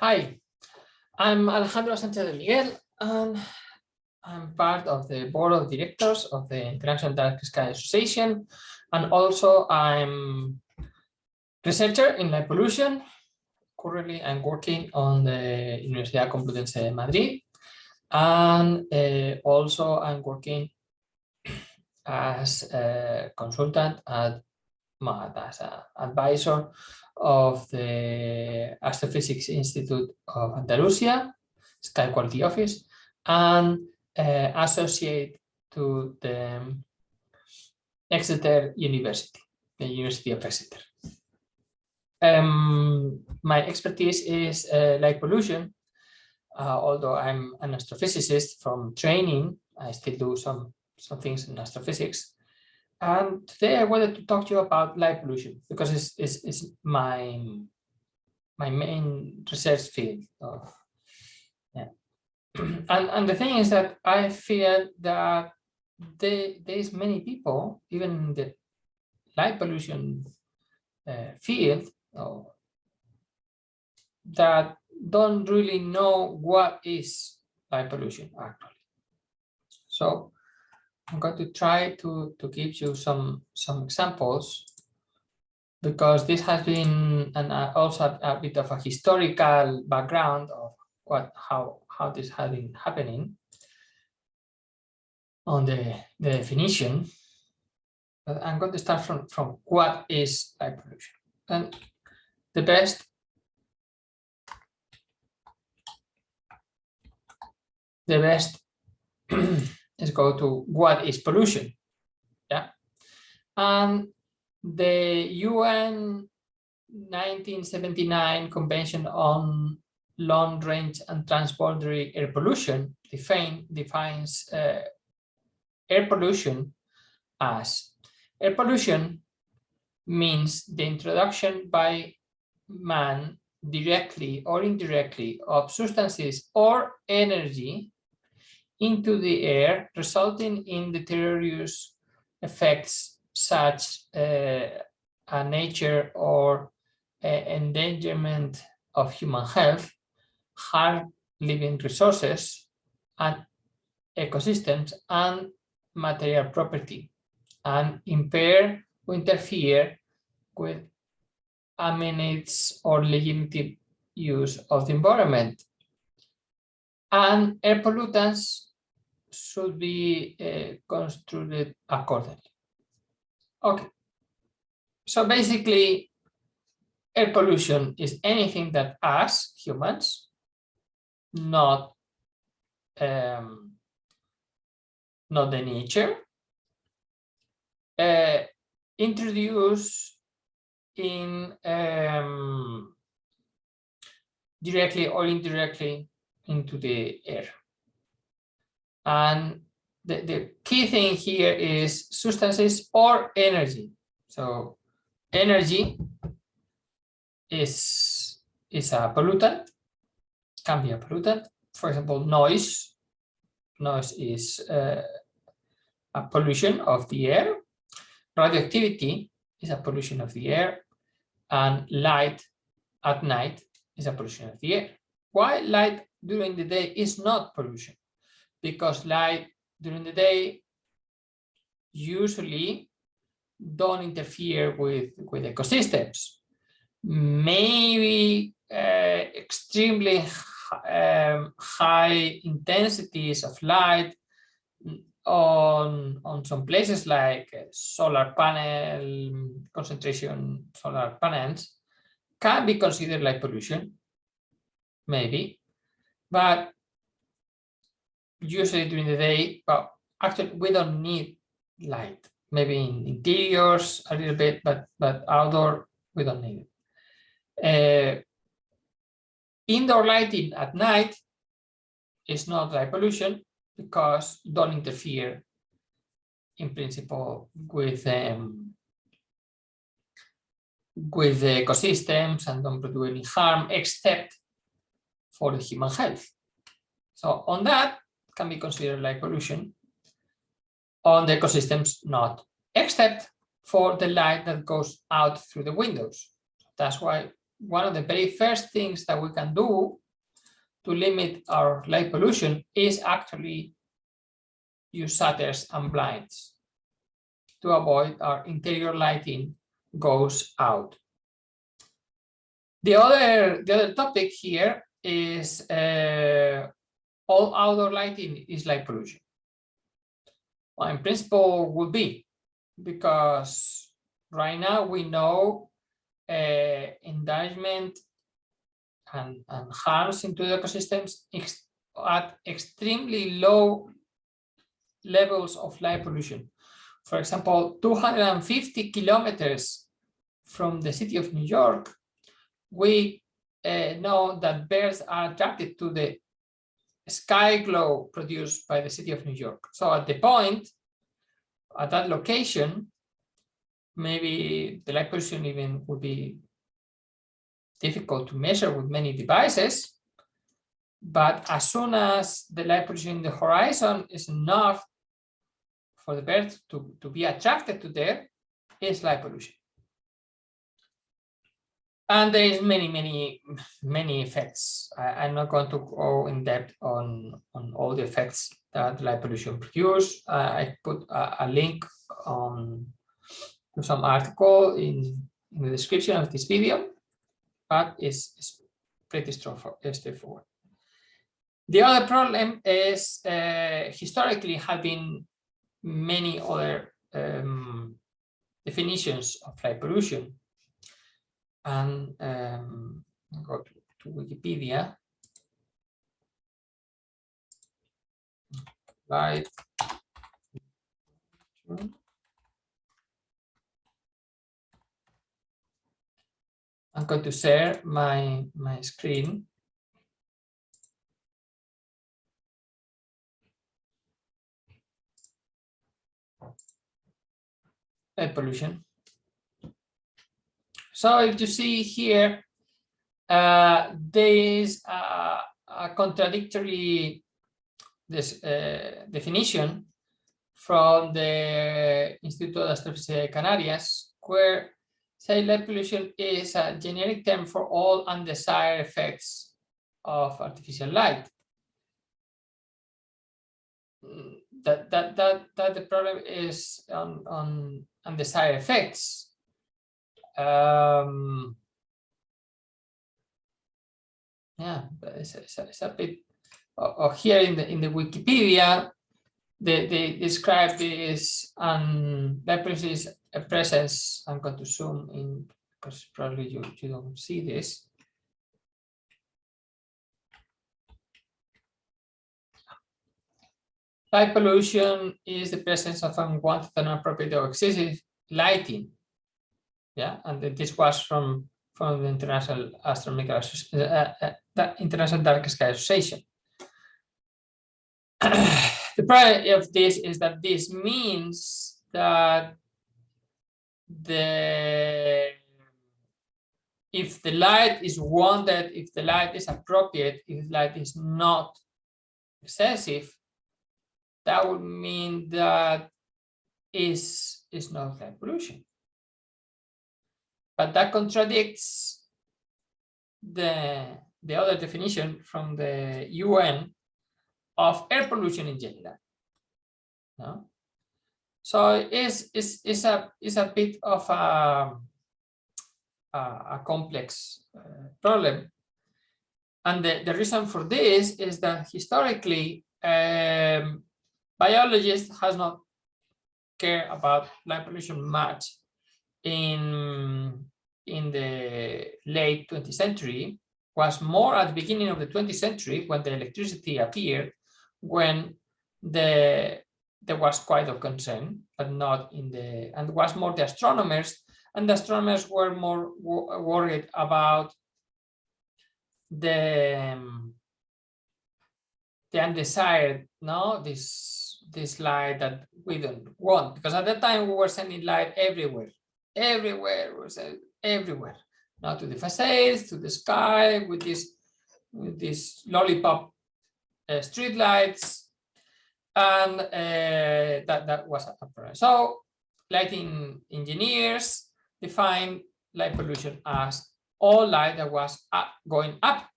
Hi, I'm Alejandro Sánchez de Miguel, and I'm part of the board of directors of the International Dark Sky Association, and also I'm researcher in light pollution. Currently, I'm working on the Universidad Complutense de Madrid, and also I'm working as a consultant as an advisor of the Astrophysics Institute of Andalusia, Sky Quality Office, and associate to the Exeter University, the University of Exeter. My expertise is light pollution. Although I'm an astrophysicist from training, I still do some things in astrophysics. And today I wanted to talk to you about light pollution because it's my main research field. And the thing is that I feel that there's many people, even in the light pollution field, that don't really know what is light pollution actually. So I'm going to try to give you some examples, because this has been, and also a bit of a historical background of how this has been happening on the definition. But I'm going to start from what is light pollution. And the best is go to what is pollution. Yeah. And the UN 1979 Convention on Long-Range and Transboundary Air Pollution defines air pollution as air pollution means the introduction by man directly or indirectly of substances or energy into the air, resulting in deleterious effects such a nature or endangerment of human health, harm living resources and ecosystems and material property, and impair or interfere with amenities or legitimate use of the environment. And air pollutants should be construed accordingly. Okay, so basically air pollution is anything that us humans, not the nature, introduce in directly or indirectly into the air. And the key thing here is substances or energy. So energy is a pollutant, can be a pollutant. For example, noise. Noise is a pollution of the air. Radioactivity is a pollution of the air. And light at night is a pollution of the air. Why light during the day is not pollution? Because light during the day usually don't interfere with ecosystems. Maybe extremely high intensities of light on some places like solar panel concentration solar panels can be considered light pollution, maybe, but usually during the day, well, actually we don't need light. Maybe in interiors a little bit, but outdoor we don't need it. Indoor lighting at night is not light pollution because don't interfere in principle with the ecosystems and don't produce any harm except for the human health. So on that can be considered light pollution. On the ecosystems, not, except for the light that goes out through the windows. That's why one of the very first things that we can do to limit our light pollution is actually use shutters and blinds to avoid our interior lighting goes out. The other topic here is all outdoor lighting is light pollution. Well, in principle would be, because right now we know endangerment and harms into the ecosystems at extremely low levels of light pollution. For example, 250 kilometers from the city of New York, we know that birds are attracted to the sky glow produced by the city of New York. So at the point, at that location, maybe the light pollution even would be difficult to measure with many devices. But as soon as the light pollution in the horizon is enough for the birds to be attracted to there, it's light pollution. And there is many effects. I'm not going to go in depth on all the effects that light pollution produce. I put a link to some article in the description of this video, but it's pretty straightforward. The other problem is historically have been many other definitions of light pollution. And go to Wikipedia. Light. I'm going to share my screen. Light pollution. So if you see here, there is a contradictory definition from the Instituto de Astrofísica de Canarias, where say light pollution is a generic term for all undesired effects of artificial light. That the problem is on undesired effects. Yeah, it's a bit here in the Wikipedia. They describe this light pollution is a presence. I'm going to zoom in because probably you don't see this. Light pollution is the presence of unwanted, inappropriate, or excessive lighting. Yeah, and this was from the International Astronomical the International Dark Sky Association. The problem of this is that this means that if the light is wanted, if the light is appropriate, if the light is not excessive, that would mean that is not light pollution. But that contradicts the other definition from the UN of air pollution in general. No? So it's a bit of a complex problem. And the reason for this is that historically, biologists has not cared about light pollution much in the late 20th century. Was more at the beginning of the 20th century when the electricity appeared, when there was quite a concern, but not in the, and it was more the astronomers, and the astronomers were more worried about the undesired, no, this light that we don't want, because at that time we were sending light everywhere, everywhere, not to the facades, to the sky, with these lollipop street lights, and that was a problem. So lighting engineers define light pollution as all light that was going up.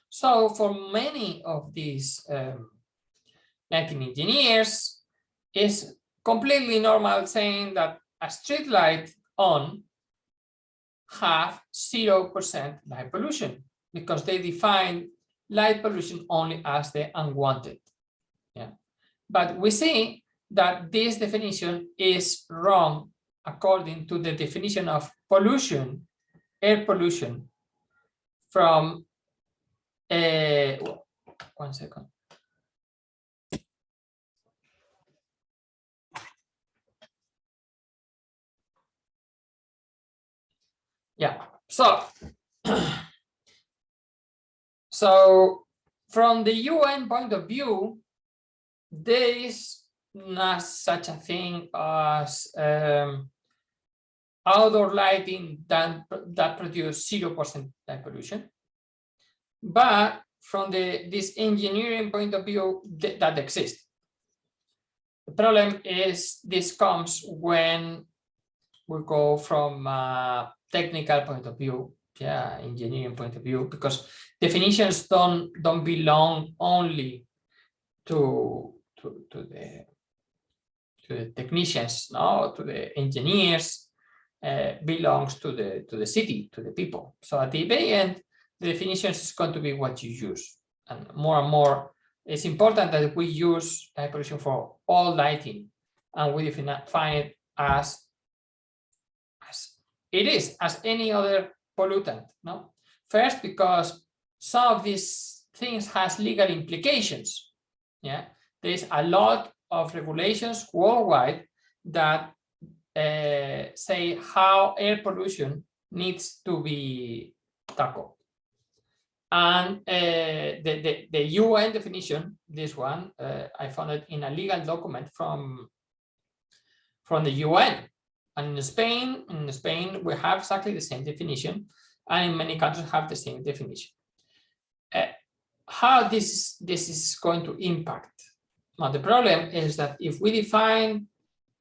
So for many of these lighting engineers, it's completely normal saying that a street light on have 0% light pollution, because they define light pollution only as the unwanted. Yeah, but we see that this definition is wrong according to the definition of pollution, air pollution, from 1 second. Yeah, so so from the UN point of view, there is not such a thing as outdoor lighting that produce 0% light pollution. But from this engineering point of view, that exists. The problem is this comes when we go from a technical point of view, yeah, engineering point of view, because definitions don't belong only to the technicians, no, to the engineers, belongs to the city, to the people. So at the very end, the definitions is going to be what you use, and more it's important that we use light pollution for all lighting, and we define it as it is, as any other pollutant. No, first, because some of these things has legal implications. Yeah, there is a lot of regulations worldwide that say how air pollution needs to be tackled. And the UN definition, this one, I found it in a legal document from the UN. And in Spain, we have exactly the same definition, and in many countries have the same definition. How this is going to impact? Now, the problem is that if we define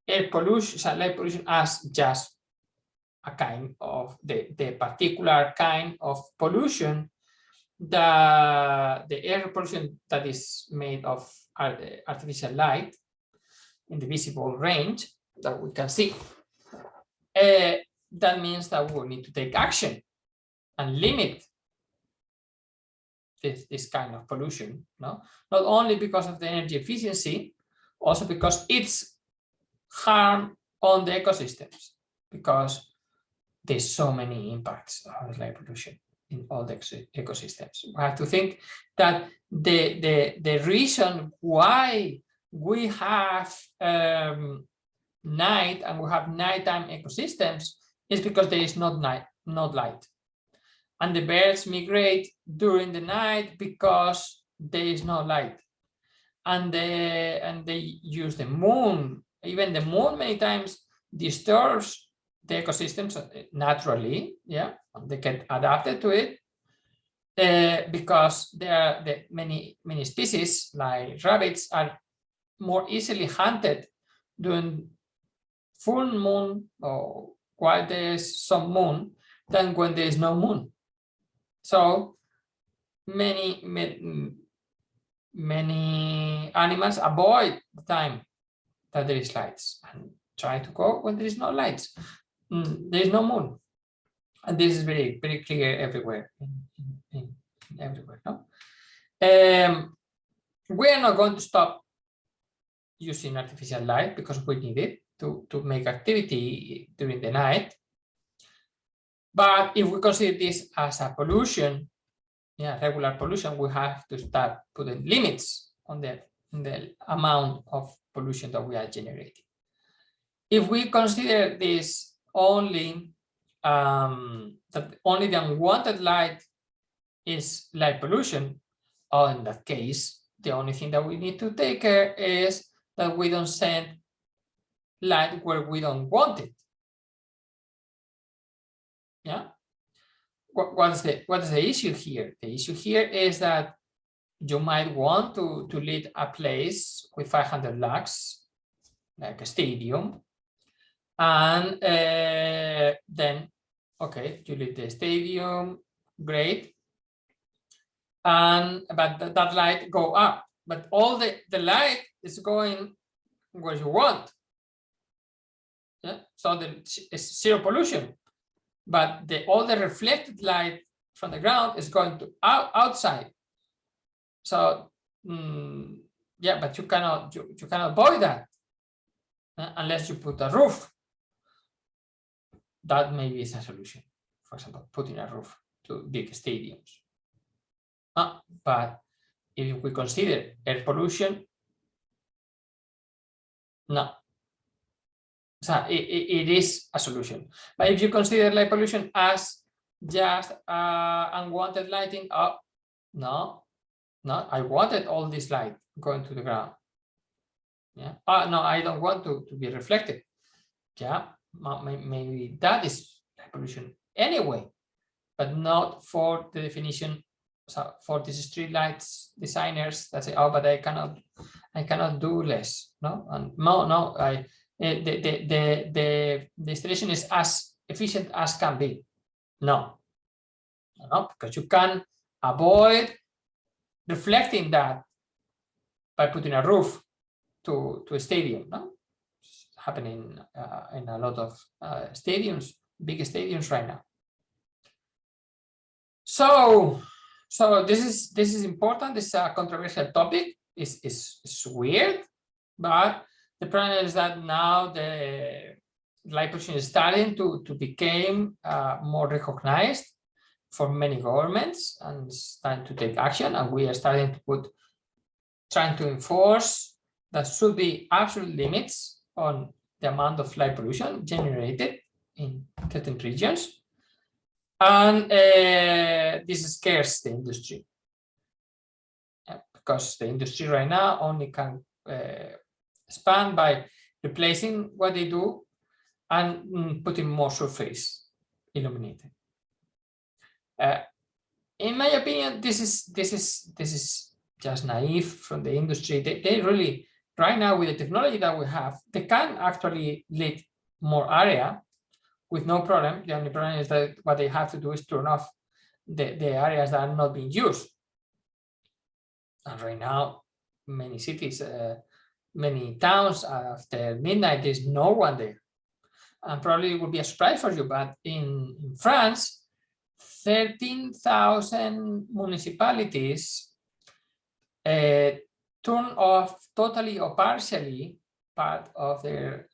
air pollution, light pollution, as just a kind of the particular kind of pollution, the air pollution that is made of artificial light in the visible range that we can see, that means that we will need to take action and limit this kind of pollution, no? Not only because of the energy efficiency, also because it's harm on the ecosystems, because there's so many impacts of light pollution in all the ecosystems. We have to think that the reason why we have night and we have nighttime ecosystems is because there is not light, and the birds migrate during the night because there is no light, and they use the moon. Even the moon many times disturbs the ecosystems naturally, yeah, and they get adapted to it because there are many species like rabbits are more easily hunted during full moon or while there is some moon than when there is no moon. So many animals avoid the time that there is lights and try to go when there is no lights. There is no moon, and this is very clear everywhere. Everywhere, no? We are not going to stop using artificial light because we need it to make activity during the night. But if we consider this as a pollution, yeah, regular pollution, we have to start putting limits on the amount of pollution that we are generating. If we consider this only that only the unwanted light is light pollution, or in that case, the only thing that we need to take care is that we don't send light where we don't want it. Yeah. What's the issue here? The issue here is that you might want to lit a place with 500 lux, like a stadium, and then Okay, you leave the stadium, great. And but that light go up, but all the light is going where you want. Yeah, so it's zero pollution, but all the reflected light from the ground is going to outside. So yeah, but you cannot avoid that unless you put a roof. That maybe is a solution. For example, putting a roof to big stadiums. But if we consider air pollution, no. So it is a solution. But if you consider light pollution as just unwanted lighting, oh, no, I wanted all this light going to the ground. Yeah. No, I don't want to be reflected. Yeah, maybe that is light pollution anyway, but not for the definition. So for these street lights designers that say, oh, but I cannot do less. No, and no, the installation is as efficient as can be. No, because you can avoid reflecting that by putting a roof to a stadium. No, it's happening in a lot of stadiums, big stadiums right now. So this is important. This is a controversial topic. It's weird, but the problem is that now the light pollution is starting to become more recognized for many governments and starting to take action. And we are starting to trying to enforce that should be absolute limits on the amount of light pollution generated in certain regions. And this scares the industry because the industry right now only can expand by replacing what they do and putting more surface illuminated. In my opinion, this is just naive from the industry. They really right now with the technology that we have, they can actually lit more area with no problem. The only problem is that what they have to do is turn off the areas that are not being used. And right now, many cities, many towns, after midnight, there's no one there. And probably it would be a surprise for you, but in France, 13,000 municipalities turn off totally or partially part of their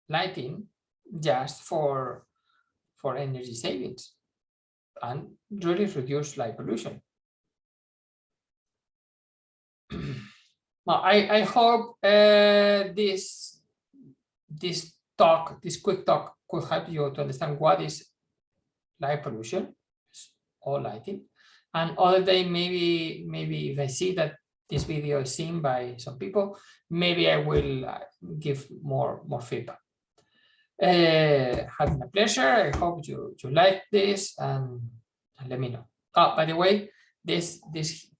lighting just for energy savings and really reduce light pollution. Well, I hope this quick talk could help you to understand what is light pollution or lighting. And other day, maybe if I see that this video is seen by some people, maybe I will give more feedback. Having a pleasure. I hope you like this and let me know. Oh, by the way, this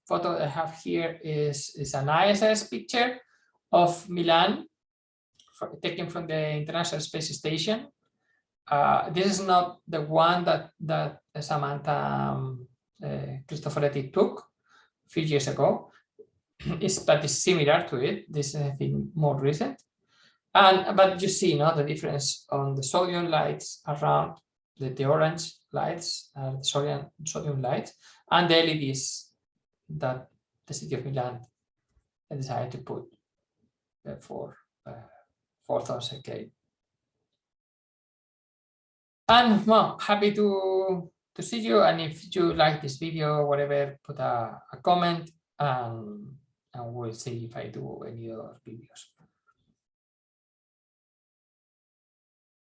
photo I have here is an ISS picture of Milan, taken from the International Space Station. This is not the one that Samantha Cristoforetti took a few years ago, but it's similar to it. This is, I think, more recent. But you see, the difference on the sodium lights around the orange lights, the sodium lights, and the LEDs that the city of Milan decided to put for 4,000 K. And well, happy to see you. And if you like this video, whatever, put a comment, and we'll see if I do any other videos.